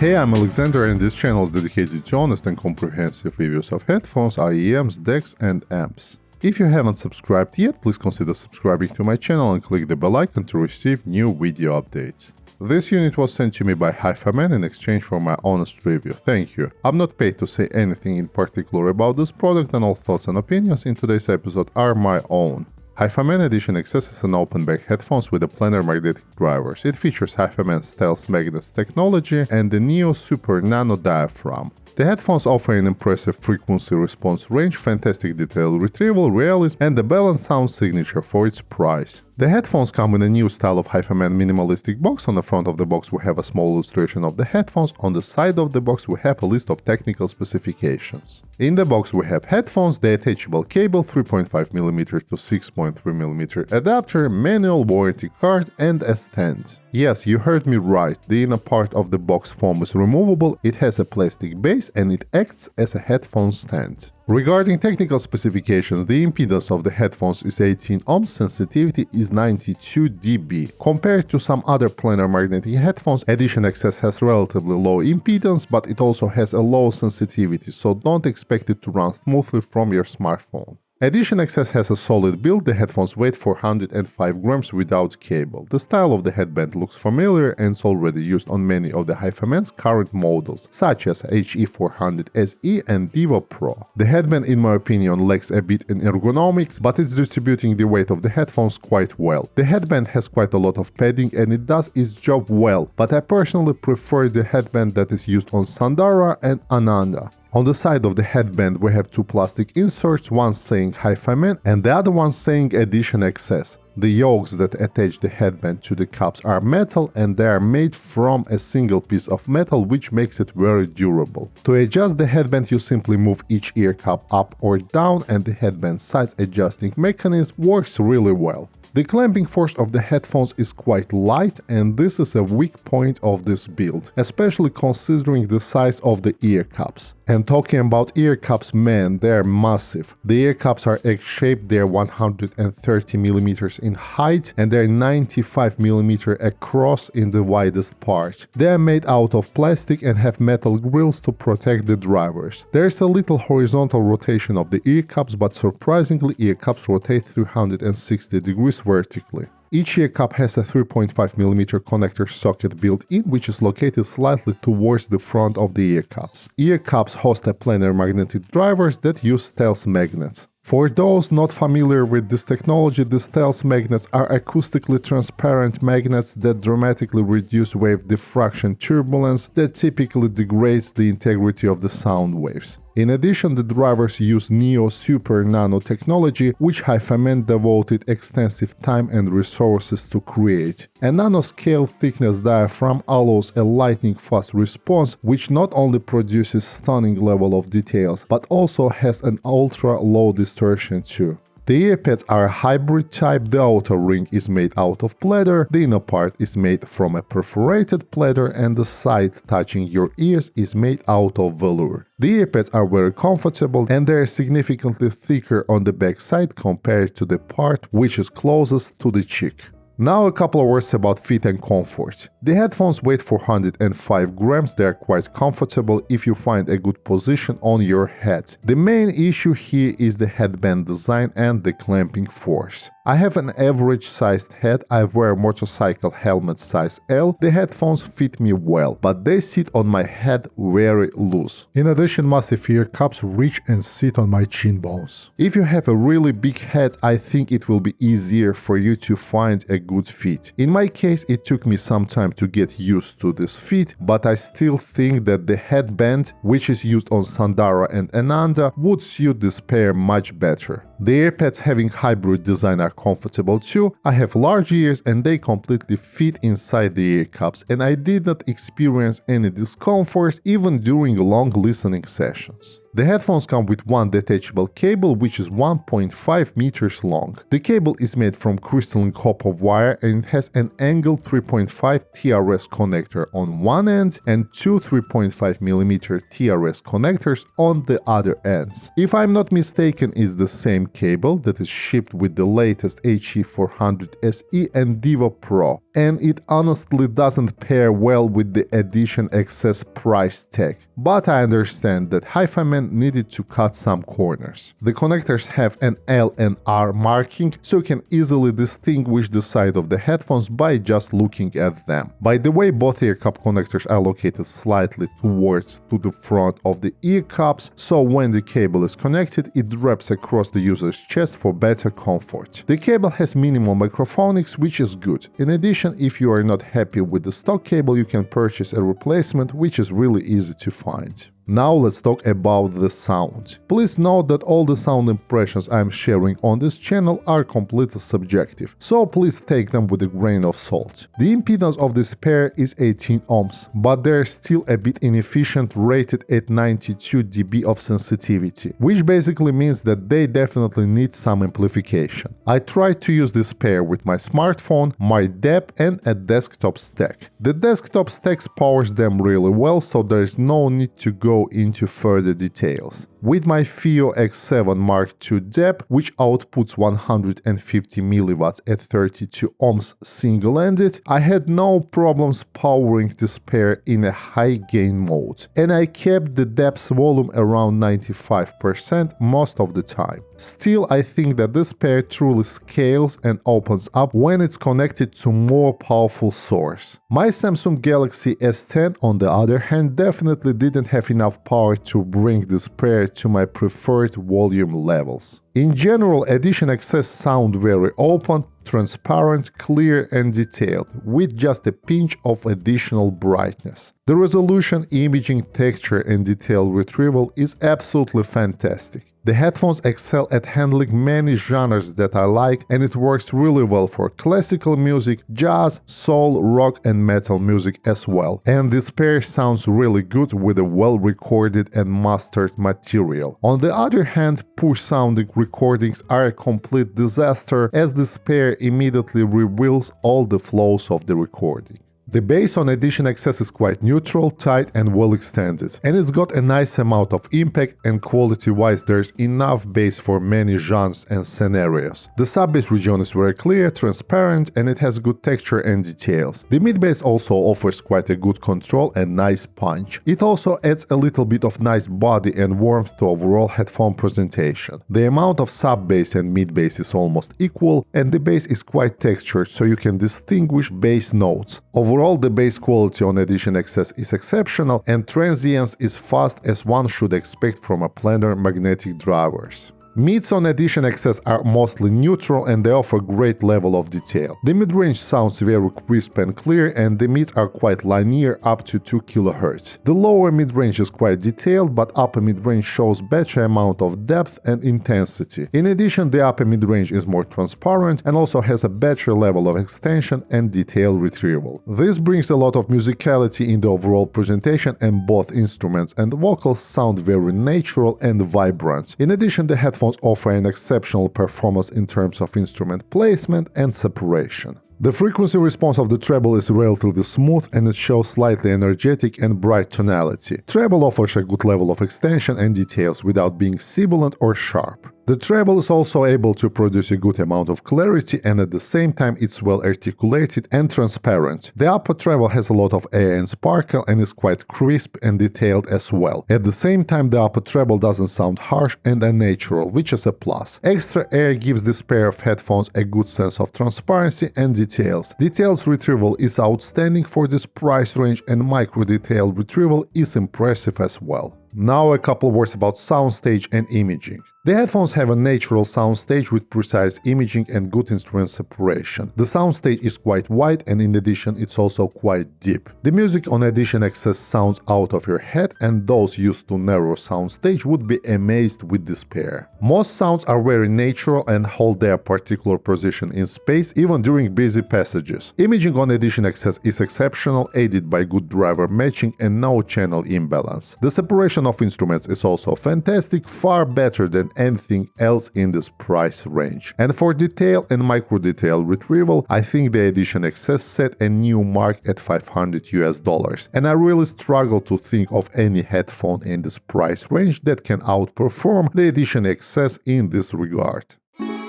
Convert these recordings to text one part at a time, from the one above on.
Hey, I'm Alexander and this channel is dedicated to honest and comprehensive reviews of headphones, IEMs, decks and amps. If you haven't subscribed yet, please consider subscribing to my channel and click the bell icon to receive new video updates. This unit was sent to me by HIFIMAN in exchange for my honest review. Thank you. I'm not paid to say anything in particular about this product, and all thoughts and opinions in today's episode are my own. HIFIMAN Edition XS is an open-back headphones with a planar magnetic drivers. It features HIFIMAN Stealth Magnets technology and the Neo Super Nano diaphragm. The headphones offer an impressive frequency response range, fantastic detail retrieval, realism, and a balanced sound signature for its price. The headphones come in a new style of HIFIMAN minimalistic box. On the front of the box we have a small illustration of the headphones, on the side of the box we have a list of technical specifications. In the box we have headphones, the attachable cable, 3.5mm to 6.3mm adapter, manual warranty card and a stand. Yes, you heard me right, the inner part of the box foam is removable, it has a plastic base and it acts as a headphone stand. Regarding technical specifications, the impedance of the headphones is 18 ohms, sensitivity is 92 dB. Compared to some other planar magnetic headphones, Edition XS has relatively low impedance, but it also has a low sensitivity, so don't expect it to run smoothly from your smartphone. Edition XS has a solid build, the headphones weigh 405 grams without cable. The style of the headband looks familiar and is already used on many of the HIFIMAN's current models, such as HE400 SE and Diva Pro. The headband in my opinion lacks a bit in ergonomics, but it's distributing the weight of the headphones quite well. The headband has quite a lot of padding and it does its job well, but I personally prefer the headband that is used on Sandara and Ananda. On the side of the headband we have two plastic inserts, one saying HIFIMAN and the other one saying Edition XS. The yokes that attach the headband to the cups are metal and they are made from a single piece of metal, which makes it very durable. To adjust the headband you simply move each ear cup up or down and the headband size adjusting mechanism works really well. The clamping force of the headphones is quite light and this is a weak point of this build, especially considering the size of the ear cups. And talking about ear cups, man, they're massive. The ear cups are egg-shaped, they're 130mm in height and they're 95mm across in the widest part. They are made out of plastic and have metal grills to protect the drivers. There's a little horizontal rotation of the ear cups, but surprisingly ear cups rotate 360 degrees vertically. Each ear cup has a 3.5mm connector socket built in, which is located slightly towards the front of the ear cups. Ear cups host a planar magnetic drivers that use stealth magnets. For those not familiar with this technology, the stealth magnets are acoustically transparent magnets that dramatically reduce wave diffraction turbulence that typically degrades the integrity of the sound waves. In addition, the drivers use Neo Super Nano technology, which HIFIMAN devoted extensive time and resources to create. A nanoscale thickness diaphragm allows a lightning-fast response, which not only produces stunning level of details, but also has an ultra-low distortion too. The earpads are hybrid type, the outer ring is made out of pleather, the inner part is made from a perforated pleather and the side touching your ears is made out of velour. The earpads are very comfortable and they are significantly thicker on the back side compared to the part which is closest to the cheek. Now a couple of words about fit and comfort. The headphones weigh 405 grams, they are quite comfortable if you find a good position on your head. The main issue here is the headband design and the clamping force. I have an average sized head, I wear motorcycle helmet size L, the headphones fit me well, but they sit on my head very loose. In addition, massive ear cups reach and sit on my chin bones. If you have a really big head, I think it will be easier for you to find a good fit. In my case, it took me some time to get used to this fit, but I still think that the headband, which is used on Sandara and Ananda, would suit this pair much better. The earpads having hybrid design are comfortable too. I have large ears and they completely fit inside the ear cups and I did not experience any discomfort even during long listening sessions. The headphones come with one detachable cable which is 1.5 meters long. The cable is made from crystalline copper wire and it has an angled 3.5 TRS connector on one end and two 3.5mm TRS connectors on the other ends. If I'm not mistaken, it's the same cable that is shipped with the latest HE400 SE and Diva Pro, and it honestly doesn't pair well with the Edition XS price tag, but I understand that HIFIMAN needed to cut some corners. The connectors have an L and R marking, so you can easily distinguish the side of the headphones by just looking at them. By the way, both ear cup connectors are located slightly towards to the front of the ear cups, so when the cable is connected, it wraps across the user's chest for better comfort. The cable has minimal microphonics, which is good. In addition, if you are not happy with the stock cable, you can purchase a replacement, which is really easy to find. Now let's talk about the sound. Please note that all the sound impressions I'm sharing on this channel are completely subjective, so please take them with a grain of salt. The impedance of this pair is 18 ohms, but they're still a bit inefficient, rated at 92 dB of sensitivity, which basically means that they definitely need some amplification. I tried to use this pair with my smartphone, my DAP and a desktop stack. The desktop stack powers them really well, so there's no need to go into further details. With my FiO X7 Mark II DAP, which outputs 150 mW at 32 ohms single-ended, I had no problems powering this pair in a high gain mode, and I kept the DAP's volume around 95% most of the time. Still, I think that this pair truly scales and opens up when it's connected to more powerful source. My Samsung Galaxy S10, on the other hand, definitely didn't have enough power to bring this pair to my preferred volume levels. In general, Edition XS sound very open, transparent, clear and detailed, with just a pinch of additional brightness. The resolution, imaging, texture and detail retrieval is absolutely fantastic. The headphones excel at handling many genres that I like, and it works really well for classical music, jazz, soul, rock and metal music as well. And this pair sounds really good with a well-recorded and mastered material. On the other hand, poor sounding recordings are a complete disaster, as this pair immediately reveals all the flaws of the recording. The bass on Edition XS is quite neutral, tight and well extended, and it's got a nice amount of impact, and quality-wise there's enough bass for many genres and scenarios. The sub-bass region is very clear, transparent and it has good texture and details. The mid-bass also offers quite a good control and nice punch. It also adds a little bit of nice body and warmth to overall headphone presentation. The amount of sub-bass and mid-bass is almost equal, and the bass is quite textured, so you can distinguish bass notes. Overall, the bass quality on Edition XS is exceptional, and transience is fast as one should expect from a planar magnetic drivers. Mids on Edition XS are mostly neutral and they offer great level of detail. The mid-range sounds very crisp and clear, and the mids are quite linear up to 2 kHz. The lower mid-range is quite detailed, but upper mid-range shows better amount of depth and intensity. In addition, the upper mid-range is more transparent and also has a better level of extension and detail retrieval. This brings a lot of musicality in the overall presentation, and both instruments and vocals sound very natural and vibrant. In addition, the headphones offer an exceptional performance in terms of instrument placement and separation. The frequency response of the treble is relatively smooth, and it shows slightly energetic and bright tonality. Treble offers a good level of extension and details without being sibilant or sharp. The treble is also able to produce a good amount of clarity, and at the same time it's well articulated and transparent. The upper treble has a lot of air and sparkle and is quite crisp and detailed as well. At the same time, the upper treble doesn't sound harsh and unnatural, which is a plus. Extra air gives this pair of headphones a good sense of transparency and details. Details retrieval is outstanding for this price range, and micro detail retrieval is impressive as well. Now a couple words about soundstage and imaging. The headphones have a natural soundstage with precise imaging and good instrument separation. The soundstage is quite wide and in addition it's also quite deep. The music on Edition XS sounds out of your head and those used to narrow soundstage would be amazed with this pair. Most sounds are very natural and hold their particular position in space even during busy passages. Imaging on Edition XS is exceptional, aided by good driver matching and no channel imbalance. The separation of instruments is also fantastic, far better than anything else in this price range. And for detail and micro detail retrieval, I think the Edition XS set a new mark at $500 and I really struggle to think of any headphone in this price range that can outperform the Edition XS in this regard.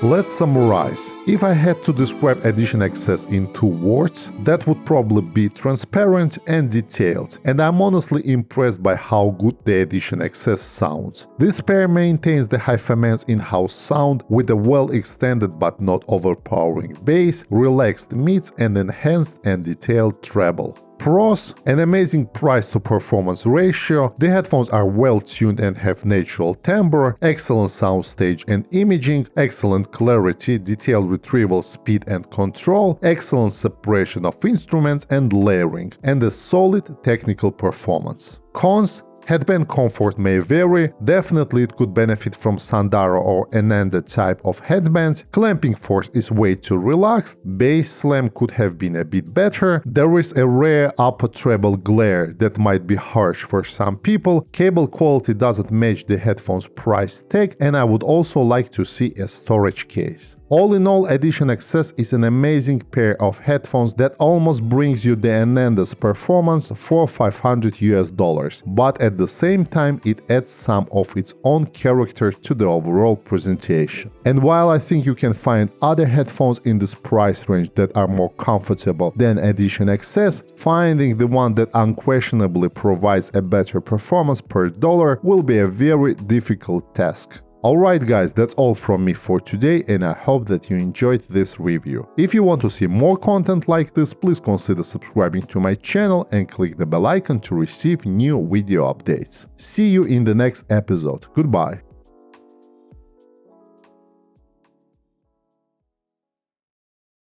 Let's summarize. If I had to describe Edition XS in 2 words, that would probably be transparent and detailed, and I'm honestly impressed by how good the Edition XS sounds. This pair maintains the HIFIMAN's in-house sound with a well-extended but not overpowering bass, relaxed mids and enhanced and detailed treble. Pros: an amazing price to performance ratio, the headphones are well tuned and have natural timbre, excellent soundstage and imaging, excellent clarity, detailed retrieval speed and control, excellent separation of instruments and layering, and a solid technical performance. Cons: headband comfort may vary, definitely it could benefit from Sandaro or Ananda type of headbands, clamping force is way too relaxed, bass slam could have been a bit better, there is a rare upper treble glare that might be harsh for some people, cable quality doesn't match the headphones price tag, and I would also like to see a storage case. All in all, Edition XS is an amazing pair of headphones that almost brings you the Ananda's performance for $500, but at the same time it adds some of its own character to the overall presentation. And while I think you can find other headphones in this price range that are more comfortable than Edition XS, finding the one that unquestionably provides a better performance per dollar will be a very difficult task. Alright guys, that's all from me for today and I hope that you enjoyed this review. If you want to see more content like this, please consider subscribing to my channel and click the bell icon to receive new video updates. See you in the next episode. Goodbye.